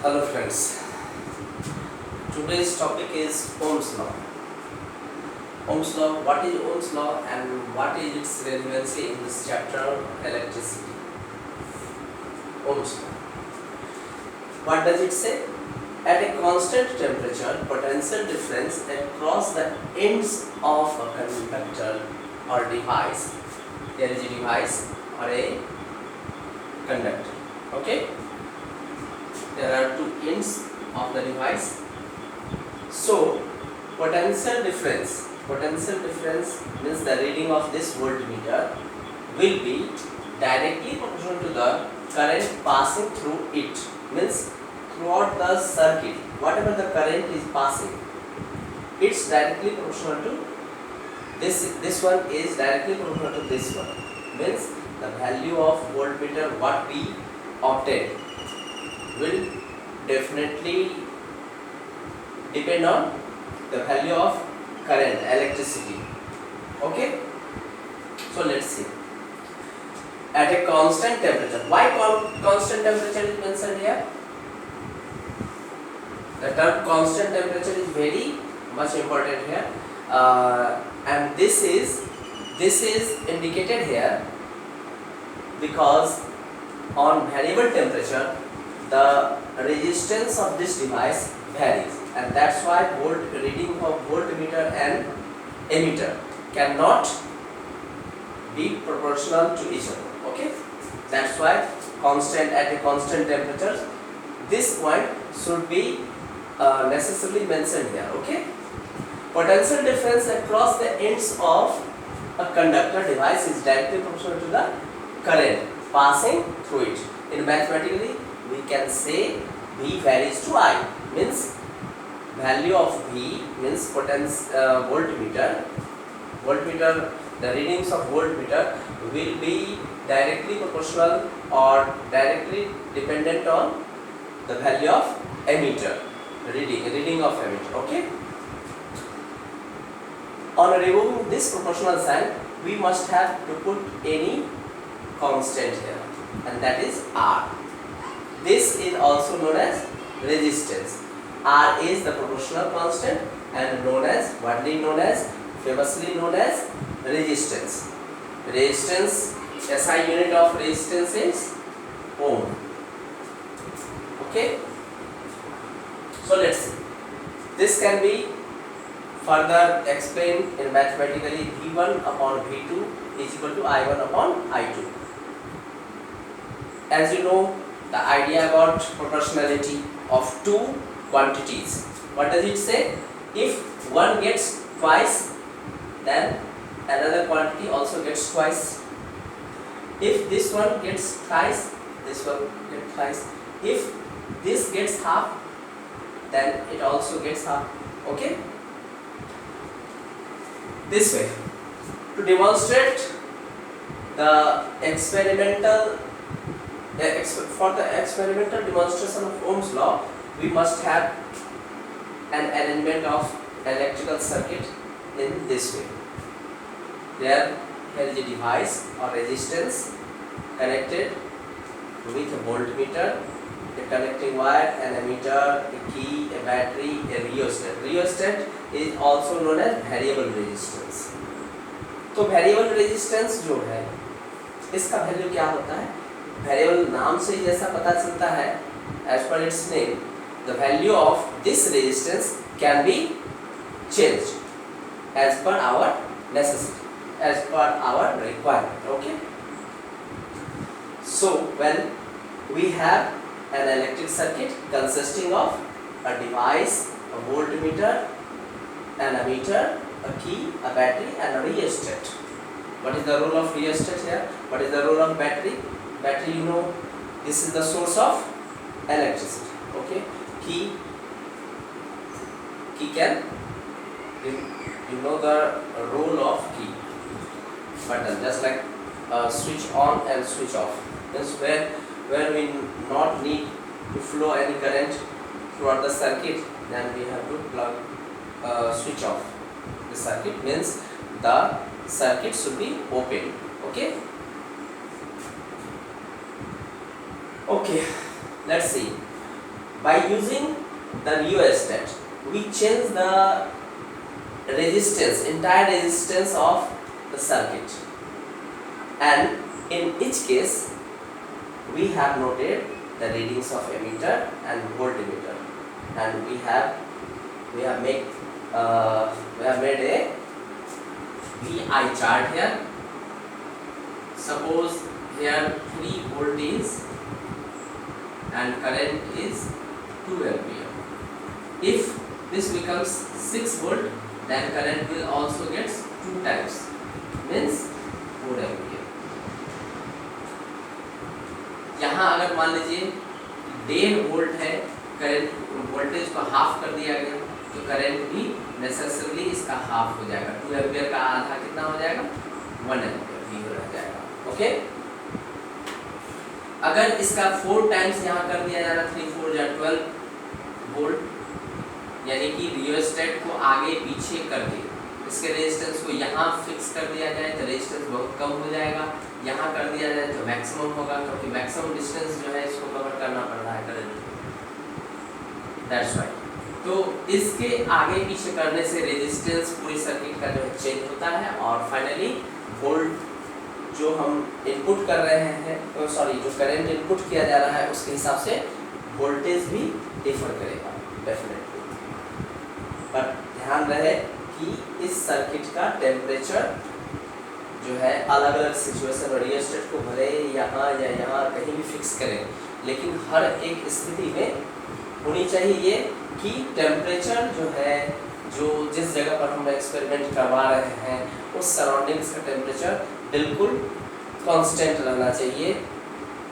Hello friends, today's topic is Ohm's law. Ohm's law, what is Ohm's law and what is its relevancy in this chapter electricity? Ohm's law. What does it say? At a constant temperature, potential difference across the ends of a conductor or device. There is a device or a conductor. Okay? There are two ends of the device. So potential difference means the reading of this voltmeter will be directly proportional to the current passing through it. Means throughout the circuit, whatever the current is passing, it's directly proportional to this one is directly proportional to this one. Means the value of voltmeter what we obtain will definitely depend on the value of current, electricity. Okay, so let's see. At a constant temperature, why constant temperature is mentioned here? The term constant temperature is very much important here, and this is indicated here because on variable temperature the resistance of this device varies, and that's why reading of voltmeter and ammeter cannot be proportional to each other. Okay, that's why at a constant temperature this point should be necessarily mentioned here. Okay, potential difference across the ends of a conductor device is directly proportional to the current passing through it. In mathematically we can say V varies to I, means value of V means voltmeter, the readings of voltmeter will be directly proportional or directly dependent on the value of ammeter, reading of ammeter. Okay, on removing this proportional sign we must have to put any constant here, and that is R. This is also known as resistance. R is the proportional constant and famously known as resistance. Resistance, SI unit of resistance is ohm. Okay, so let's see. This can be further explained in mathematically. V1 upon V2 is equal to I1 upon I2. As you know, the idea about proportionality of two quantities. What does it say? If one gets twice, then another quantity also gets twice. If this one gets thrice, this one gets thrice. If this gets half, then it also gets half. Okay? This way. To demonstrate the experimental demonstration of Ohm's law, we must have an arrangement of electrical circuit in this way. Here is a device or resistance connected with a voltmeter, a connecting wire, an ammeter, a key, a battery, a rheostat. Rheostat is also known as variable resistance. तो variable resistance जो है इसका value क्या होता है? Variable नाम से ही जैसा पता चलता है, as per its name, the value of this resistance can be changed as per our necessity, as per our requirement. Okay, so when we have an electric circuit consisting of a device, a voltmeter, an ammeter, a key, a battery and a rheostat. What is the role of rheostat here? What is the role of battery? Battery, you know, this is the source of electricity. Okay, key can, you know the role of key button, just like switch on and switch off. Means where we not need to flow any current throughout the circuit, then we have to plug switch off the circuit. Means the circuit should be open. Okay. Okay, let's see. by using the rheostat we change the resistance, entire resistance of the circuit, and in each case we have noted the readings of ammeter and voltmeter, and we have made a VI chart here. Suppose here 3 volt is and current is 2 ampere. If this becomes 6 volt, then current will also get 2 times, means 4 ampere. यहाँ अगर मान लीजिए 1.5 volt है, current voltage को half कर दिया गया, तो करंट भी नेसेसरली इसका हाफ हो जाएगा। 2 एम्पियर का आधा कितना हो जाएगा? 1 एम्पियर भी हो जाएगा। ओके, अगर इसका 4 टाइम्स यहाँ कर दिया जा रहा, 3 4 या 12 वोल्ट, यानी कि रियोस्टेट को आगे पीछे करके इसके रेजिस्टेंस को यहाँ फिक्स कर दिया जाए तो रेजिस्टेंस बहुत कम हो जाएगा, यहाँ कर दिया जाए तो मैक्सिमम होगा, क्योंकि मैक्सिमम डिस्टेंस जो है इसको कवर करना पड़ रहा है करंट। That's right. तो इसके आगे पीछे करने से रेजिस्टेंस पूरी सर्किट का जो है चेंज होता है, और फाइनली वोल्ट जो हम इनपुट कर रहे हैं, जो करंट इनपुट किया जा रहा है उसके हिसाब से वोल्टेज भी डिफर करेगा डेफिनेटली। पर ध्यान रहे कि इस सर्किट का टेम्परेचर जो है अलग अलग सिचुएशन और रियोस्टेट को भले यहाँ या यहाँ कहीं भी फिक्स करें, लेकिन हर एक स्थिति में होनी चाहिए ये कि टेम्परेचर जो है, जो जिस जगह पर हम एक्सपेरिमेंट करवा रहे हैं उस सराउंडिंग्स का टेम्परेचर बिल्कुल कांस्टेंट रहना चाहिए,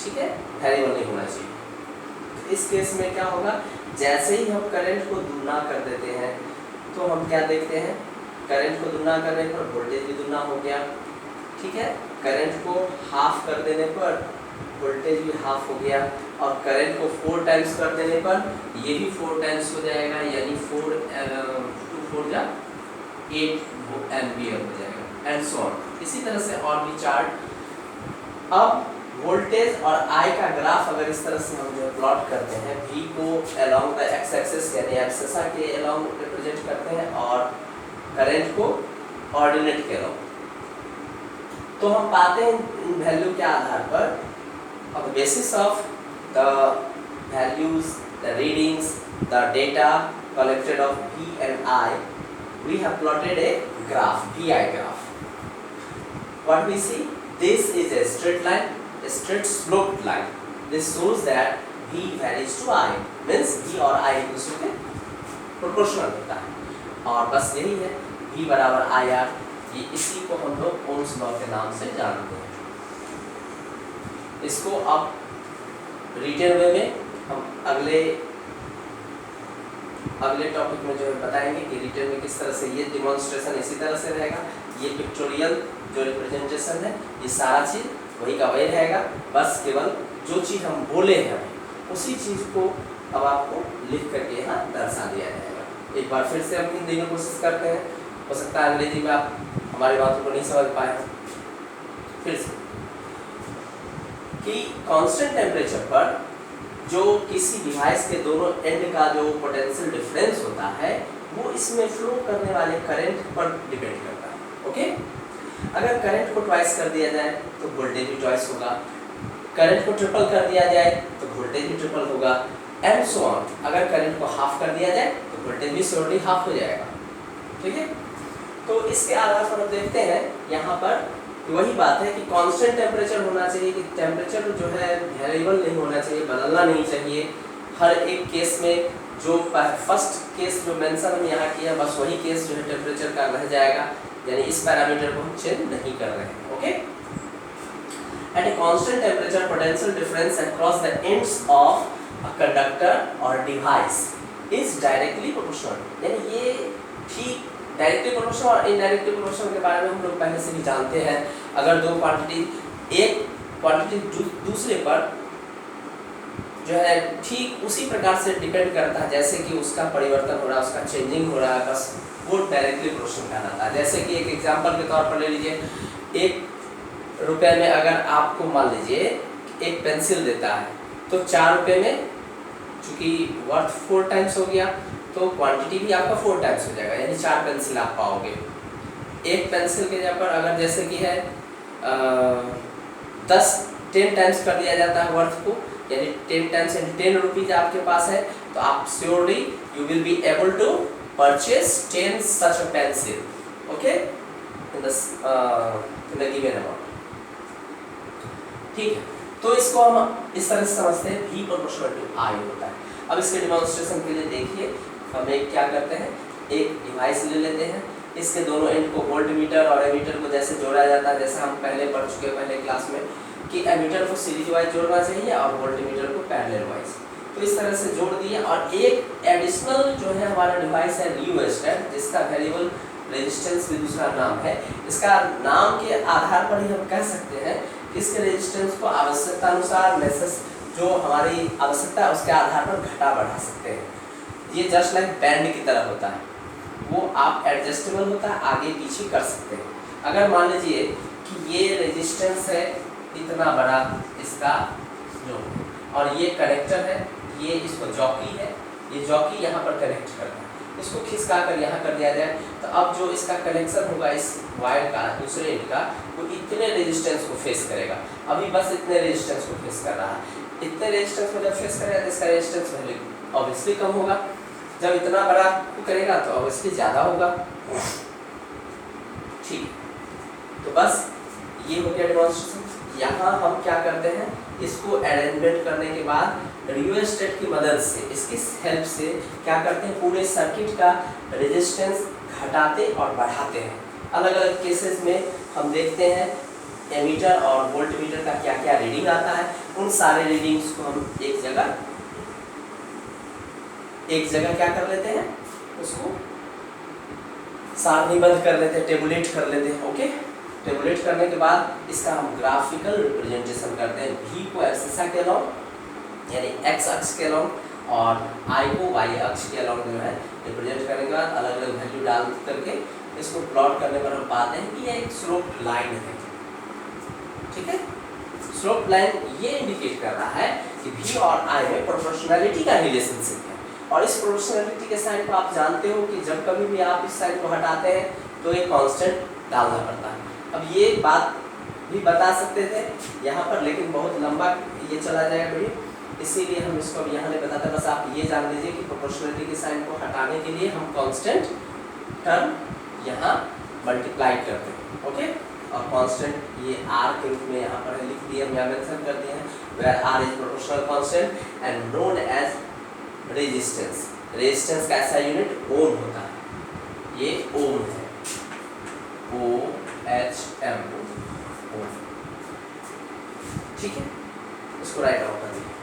ठीक है, वेरिएबल नहीं होना चाहिए। इस केस में क्या होगा, जैसे ही हम करंट को दुगना कर देते हैं तो हम क्या देखते हैं, करंट को दुगना करने पर वोल्टेज भी दुगना हो गया, ठीक है, करंट को हाफ कर देने पर वोल्टेज भी हाफ हो गया, और करंट को 4 टाइम्स कर देने पर ये भी 4 टाइम्स हो जाएगा, यानी 4 2 4 या 8 एम्पियर हो जाएगा, एंड सो ऑन। इसी तरह से और भी चार्ट। अब वोल्टेज और आई का ग्राफ अगर इस तरह से हम जो प्लॉट करते हैं, V को अलोंग द एक्स एक्सिस यानी एब्सेसा के अलोंग रिप्रेजेंट करते हैं और करंट को ऑर्डिनेट के अलोंग, तो हम पाते हैं इन वैल्यू के आधार पर, on the basis of the values, the readings, the data collected of V and I, we have plotted a graph, VI graph. What we see, this is a straight line, a straight sloped line. This shows that V varies to I, means V और I एक दूसरे के proportional होता है, और बस यही है V बराबर IR। ये इसी को हम लोग ओम्स लॉ के नाम से जानते हैं। इसको अब रिटेन वे में हम अगले टॉपिक में जो है बताएंगे कि रिटेन में किस तरह से ये डिमॉन्स्ट्रेशन इसी तरह से रहेगा। ये पिक्टोरियल जो रिप्रेजेंटेशन है, ये सारा चीज़ वही का वही रहेगा, बस केवल जो चीज़ हम बोले हैं उसी चीज़ को अब आपको लिख करके यहाँ दर्शा दिया जाएगा। एक बार फिर से हम हिंदी में कोशिश करते हैं, हो सकता है अंग्रेजी में आप हमारी बातों को नहीं समझ पाए। फिर से कि कांस्टेंट टेम्परेचर पर जो किसी डिवाइस के दोनों एंड का जो पोटेंशियल डिफरेंस होता है वो इसमें फ्लो करने वाले करंट पर डिपेंड करता है। ओके, अगर करंट को ट्वाइस कर दिया जाए तो वोल्टेज भी ट्वाइस होगा, करंट को ट्रिपल कर दिया जाए तो वोल्टेज भी ट्रिपल होगा, एंड सो ऑन। अगर करंट को हाफ कर दिया जाए तो वोल्टेज भी श्योरली हाफ हो जाएगा, ठीक है। तो इसके आधार पर हम देखते हैं यहाँ पर वही बात है कि कांस्टेंट टेम्परेचर होना चाहिए, कि टेम्परेचर जो है वेरिएबल नहीं होना चाहिए, बदलना नहीं चाहिए हर एक केस में। जो फर्स्ट केस जो मेंशन हम यहाँ किया बस वही केस जो है टेम्परेचर का रह जाएगा, यानी इस पैरामीटर को हम चेंज नहीं कर रहे हैं। Okay, at a constant temperature potential difference across the ends of a conductor और डिवाइस इज डायरेक्टली प्रोपोर्शनल। यानी ये ठीक डायरेक्टली प्रोपोर्शनल और इनडायरेक्टली प्रोपोर्शनल के बारे में हम लोग पहले से भी जानते हैं। अगर दो क्वांटिटी, एक क्वांटिटी दूसरे पर जो है ठीक उसी प्रकार से डिपेंड करता है जैसे कि उसका परिवर्तन हो रहा है, उसका चेंजिंग हो रहा है, बस वो डायरेक्टली प्रोपोर्शनल कहलाता है। जैसे कि एक एग्जांपल के तौर पर ले लीजिए, 1 रुपये में अगर आपको मान लीजिए एक पेंसिल देता है तो 4 रुपये में चूँकि वर्थ 4 टाइम्स हो गया तो क्वांटिटी भी आपका 4 टाइम्स हो जाएगा, यानी 4 पेंसिल आप पाओगे। एक पेंसिल के जगह पर अगर जैसे कि है 10 टाइम्स कर दिया जाता है वर्थ को, यानी 10 टाइम्स यानी 10 रुपीज आपके पास है, तो आप surely you will be able to purchase 10 such a pencil, okay, in the given amount. ठीक है, तो इसको हम इस तरह से समझते हैं, V प्रोपोर्शनल टू I होता है। अब इसके डिमॉन्स्ट्रेशन के लिए देखिए हम एक क्या करते हैं, एक डिवाइस ले लेते हैं, इसके दोनों एंड को वोल्टमीटर और एमीटर को जैसे जोड़ा जाता है, जैसे हम पहले पढ़ चुके हैं पहले क्लास में कि एमीटर को सीरीज वाइज जोड़ना चाहिए और वोल्टमीटर को पैरेलल वाइज। तो इस तरह से जोड़ दिए, और एक एडिशनल जो है हमारा डिवाइस है रियोस्टेट, जिसका वेरिएबल रेजिस्टेंस भी दूसरा नाम है। इसका नाम के आधार पर ही हम कह सकते हैं कि इसके रेजिस्टेंस को आवश्यकता अनुसार मैसेज जो हमारी आवश्यकता है उसके आधार पर घटा बढ़ा सकते हैं। ये जस्ट लाइक बैंड की तरह होता है, वो आप एडजस्टेबल होता है, आगे पीछे कर सकते हैं। अगर मान लीजिए कि ये रेजिस्टेंस है इतना बड़ा इसका जो, और ये कनेक्टर है, ये इसको जॉकी है, ये जॉकी यहाँ पर कनेक्ट करता है, इसको खिसका कर यहाँ कर दिया जाए, तो अब जो इसका कनेक्शन होगा इस वायर का दूसरे एंड का, वो इतने रेजिस्टेंस को फेस करेगा। अभी बस इतने रेजिस्टेंस को फेस कर रहा है, इतने रेजिस्टेंस को जब फेस करेगा तो इसका रेजिस्टेंस वैल्यू ऑब्वियसली कम होगा, जब इतना बड़ा करेगा तो ऑब्वियसली ज़्यादा होगा। ठीक, तो बस ये हो गया डेमोंस्ट्रेशन। यहाँ हम क्या करते हैं, इसको अरेंजमेंट करने के बाद रियोस्टेट की मदद से, इसकी हेल्प से क्या करते हैं, पूरे सर्किट का रेजिस्टेंस घटाते और बढ़ाते हैं। अलग अलग केसेस में हम देखते हैं एमीटर और वोल्टमीटर का क्या क्या रीडिंग आता है, उन सारे रीडिंग्स को हम एक जगह क्या कर लेते हैं, उसको सारणीबद्ध कर लेते हैं, टेबुलेट कर लेते हैं। ओके, टेबुलेट करने के बाद इसका हम ग्राफिकल रिप्रेजेंटेशन करते हैं। V को एक्सिस के अलॉन्ग यानी x अक्ष के अलॉन्ग और I को y अक्ष के अलॉन्ग जो है रिप्रेजेंट करने के बाद अलग अलग वैल्यू डाल करके इसको प्लॉट करने पर हम पाते हैं कि ये एक स्लोप लाइन है। ठीक है, स्लोप लाइन ये इंडिकेट कर रहा है कि V और I में प्रोपोर्शनैलिटी का रिलेशनशिप है, और इस प्रोपोर्शनैलिटी के साइन को आप जानते हो कि जब कभी भी आप इस साइन को हटाते हैं तो एक कांस्टेंट डालना पड़ता है। अब ये बात भी बता सकते थे यहाँ पर, लेकिन बहुत लंबा ये चला जाएगा वीडियो, इसीलिए हम इसको अब यहाँ नहीं बताते। बस आप ये जान लीजिए कि प्रोपोर्शनैलिटी के साइन को हटाने के लिए हम कांस्टेंट टर्म यहाँ मल्टीप्लाई करते हैं। ओके, और कांस्टेंट ये r के रूप में यहाँ पर लिख दिए, हम यहाँ मेंशन कर दिए हैं, where r is proportional constant and known as resistance. Resistance का ऐसा यूनिट ओम होता है, ये ओम है, OHM। ठीक है, इसको राइट आउट कर दीजिए।